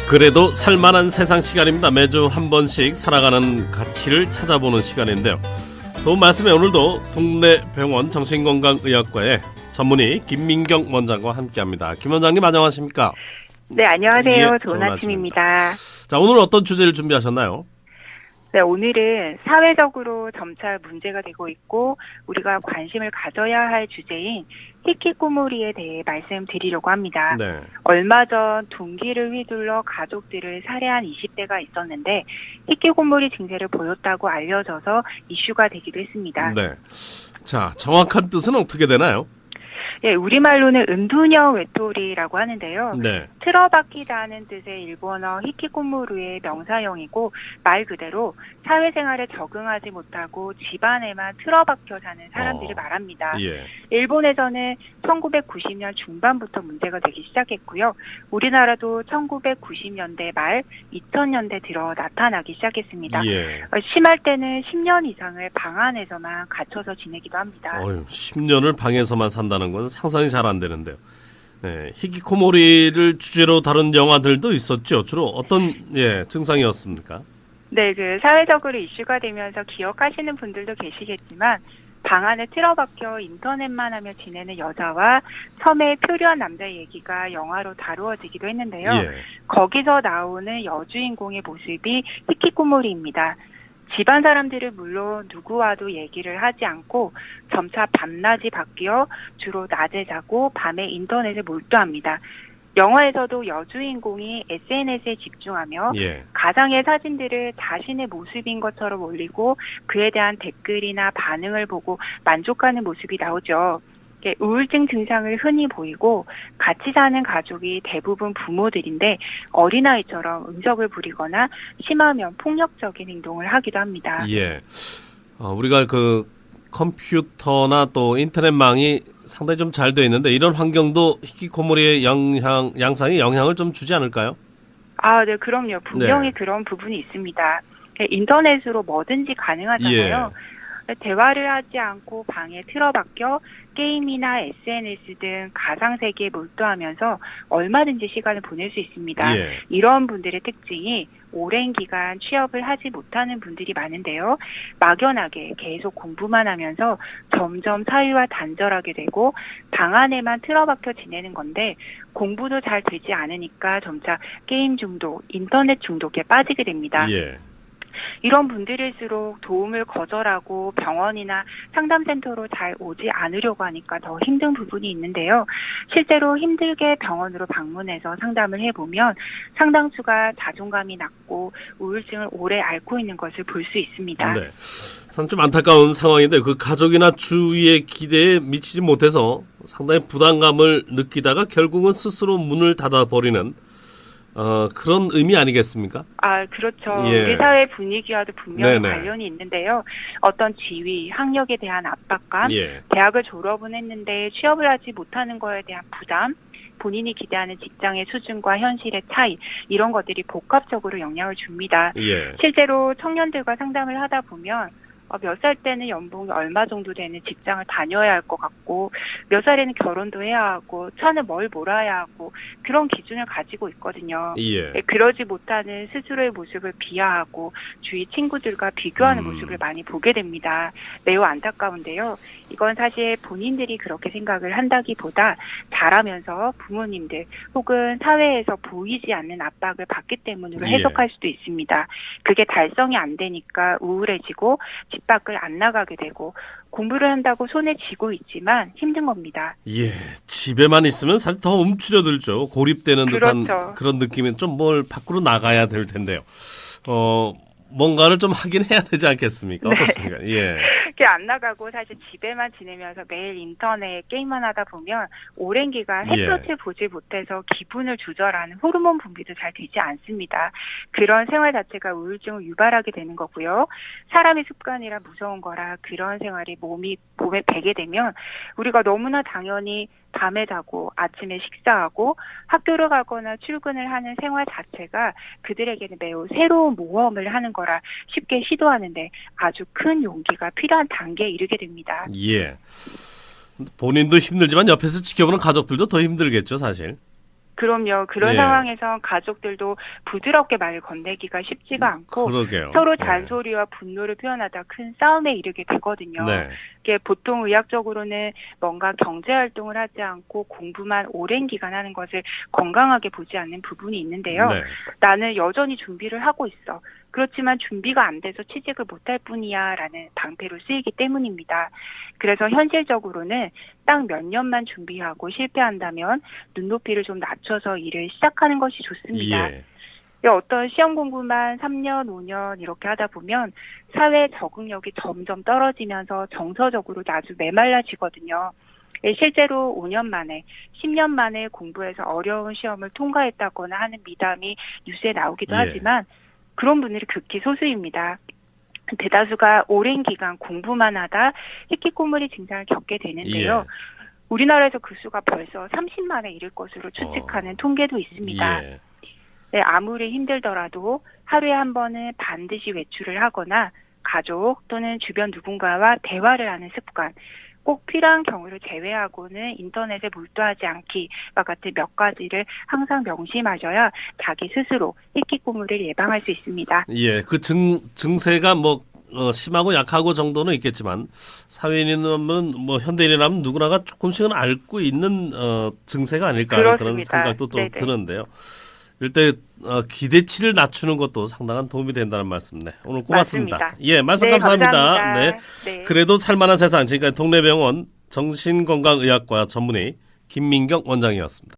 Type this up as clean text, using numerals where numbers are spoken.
그래도 살만한 세상 시간입니다. 매주 한 번씩 살아가는 가치를 찾아보는 시간인데요. 도움 말씀에 오늘도 동네병원 정신건강의학과의 전문의 김민경 원장과 함께합니다. 김 원장님 안녕하십니까? 네, 안녕하세요. 예, 좋은 아침입니다. 자, 오늘 어떤 주제를 준비하셨나요? 네, 오늘은 사회적으로 점차 문제가 되고 있고 우리가 관심을 가져야 할 주제인 히키코모리에 대해 말씀드리려고 합니다. 네. 얼마 전 둔기를 휘둘러 가족들을 살해한 20대가 있었는데 히키코모리 증세를 보였다고 알려져서 이슈가 되기도 했습니다. 네. 자, 정확한 뜻은 어떻게 되나요? 예, 우리말로는 은둔형 외톨이라고 하는데요. 네. 틀어박히다는 뜻의 일본어 히키코모루의 명사형이고 말 그대로 사회생활에 적응하지 못하고 집안에만 틀어박혀 사는 사람들을 말합니다. 예. 일본에서는 1990년 중반부터 문제가 되기 시작했고요. 우리나라도 1990년대 말 2000년대 들어 나타나기 시작했습니다. 예. 심할 때는 10년 이상을 방 안에서만 갇혀서 지내기도 합니다. 10년을 방에서만 산다는 건 상상이 잘 안 되는데요. 네, 히키코모리를 주제로 다룬 영화들도 있었죠. 주로 어떤 증상이었습니까? 네, 사회적으로 이슈가 되면서 기억하시는 분들도 계시겠지만 방 안에 틀어박혀 인터넷만 하며 지내는 여자와 섬의 표류한 남자의 얘기가 영화로 다루어지기도 했는데요. 예. 거기서 나오는 여주인공의 모습이 히키코모리입니다. 집안 사람들은 물론 누구와도 얘기를 하지 않고 점차 밤낮이 바뀌어 주로 낮에 자고 밤에 인터넷에 몰두합니다. 영화에서도 여주인공이 SNS에 집중하며 가상의 사진들을 자신의 모습인 것처럼 올리고 그에 대한 댓글이나 반응을 보고 만족하는 모습이 나오죠. 우울증 증상을 흔히 보이고 같이 사는 가족이 대부분 부모들인데 어린아이처럼 음석을 부리거나 심하면 폭력적인 행동을 하기도 합니다. 예. 우리가 컴퓨터나 또 인터넷망이 상당히 좀 잘 되어 있는데 이런 환경도 히키코모리의 양상에 영향을 좀 주지 않을까요? 네, 그럼요. 분명히 그런 부분이 있습니다. 인터넷으로 뭐든지 가능하잖아요. 대화를 하지 않고 방에 틀어박혀 게임이나 SNS 등 가상세계에 몰두하면서 얼마든지 시간을 보낼 수 있습니다. 이런 분들의 특징이 오랜 기간 취업을 하지 못하는 분들이 많은데요. 막연하게 계속 공부만 하면서 점점 사회와 단절하게 되고 방 안에만 틀어박혀 지내는 건데 공부도 잘 되지 않으니까 점차 게임 중독, 인터넷 중독에 빠지게 됩니다. 이런 분들일수록 도움을 거절하고 병원이나 상담센터로 잘 오지 않으려고 하니까 더 힘든 부분이 있는데요. 실제로 힘들게 병원으로 방문해서 상담을 해보면 상당수가 자존감이 낮고 우울증을 오래 앓고 있는 것을 볼 수 있습니다. 네. 참 좀 안타까운 상황인데 그 가족이나 주위의 기대에 미치지 못해서 상당히 부담감을 느끼다가 결국은 스스로 문을 닫아버리는 그런 의미 아니겠습니까? 그렇죠. 우리 사회 분위기와도 분명히 관련이 있는데요. 어떤 지위, 학력에 대한 압박감, 대학을 졸업은 했는데 취업을 하지 못하는 거에 대한 부담, 본인이 기대하는 직장의 수준과 현실의 차이, 이런 것들이 복합적으로 영향을 줍니다. 실제로 청년들과 상담을 하다 보면 몇 살 때는 연봉이 얼마 정도 되는 직장을 다녀야 할 것 같고 몇 살에는 결혼도 해야 하고 차는 뭘 몰아야 하고 그런 기준을 가지고 있거든요. 그러지 못하는 스스로의 모습을 비하하고 주위 친구들과 비교하는 모습을 많이 보게 됩니다. 매우 안타까운데요. 이건 사실 본인들이 그렇게 생각을 한다기보다 자라면서 부모님들 혹은 사회에서 보이지 않는 압박을 받기 때문으로 해석할 수도 있습니다. 그게 달성이 안 되니까 우울해지고 집 밖을 안 나가게 되고 공부를 한다고 손에 쥐고 있지만 힘든 겁니다. 집에만 있으면 사실 더 움츠려들죠. 고립되는 듯한 그런 느낌이 좀 뭘 밖으로 나가야 될 텐데요. 뭔가를 좀 하긴 해야 되지 않겠습니까? 어떻습니까? 안 나가고 사실 집에만 지내면서 매일 인터넷 게임만 하다 보면 오랜 기간 햇볕을 보지 못해서 기분을 조절하는 호르몬 분비도 잘 되지 않습니다. 그런 생활 자체가 우울증을 유발하게 되는 거고요. 사람의 습관이라 무서운 거라 그런 생활이 몸에 배게 되면 우리가 너무나 당연히 밤에 자고 아침에 식사하고 학교를 가거나 출근을 하는 생활 자체가 그들에게는 매우 새로운 모험을 하는 거라 쉽게 시도하는데 아주 큰 용기가 필요한 단계에 이르게 됩니다. 본인도 힘들지만 옆에서 지켜보는 가족들도 더 힘들겠죠, 사실. 그럼요. 그런 예. 상황에서 가족들도 부드럽게 말을 건네기가 쉽지가 않고 그러게요. 서로 예. 잔소리와 분노를 표현하다 큰 싸움에 이르게 되거든요. 네. 이게 보통 의학적으로는 뭔가 경제 활동을 하지 않고 공부만 오랜 기간 하는 것을 건강하게 보지 않는 부분이 있는데요. 네. 나는 여전히 준비를 하고 있어. 그렇지만 준비가 안 돼서 취직을 못할 뿐이야 라는 방패로 쓰이기 때문입니다. 그래서 현실적으로는 딱 몇 년만 준비하고 실패한다면 눈높이를 좀 낮춰서 일을 시작하는 것이 좋습니다. 예. 어떤 시험 공부만 3년, 5년 이렇게 하다 보면 사회 적응력이 점점 떨어지면서 정서적으로 아주 메말라지거든요. 실제로 5년 만에, 10년 만에 공부해서 어려운 시험을 통과했다거나 하는 미담이 뉴스에 나오기도 예. 하지만 그런 분들이 극히 소수입니다. 대다수가 오랜 기간 공부만 하다 히키코모리 증상을 겪게 되는데요. 예. 우리나라에서 그 수가 벌써 30만에 이를 것으로 추측하는 통계도 있습니다. 예. 네, 아무리 힘들더라도 하루에 한 번은 반드시 외출을 하거나 가족 또는 주변 누군가와 대화를 하는 습관, 꼭 필요한 경우를 제외하고는 인터넷에 몰두하지 않기와 같은 몇 가지를 항상 명심하셔야 자기 스스로 히키코모리를 예방할 수 있습니다. 예, 그 증세가 뭐 심하고 약하고 정도는 있겠지만 사회인이라면 뭐 현대인이라면 누구나가 조금씩은 앓고 있는 증세가 아닐까 하는 그런 그렇습니다. 생각도 또 네네. 드는데요. 일단 기대치를 낮추는 것도 상당한 도움이 된다는 말씀네. 오늘 고맙습니다. 맞습니다. 예, 말씀 네, 감사합니다. 감사합니다. 네. 네. 그래도 살만한 세상 지금까지 동네병원 정신건강의학과 전문의 김민경 원장이었습니다.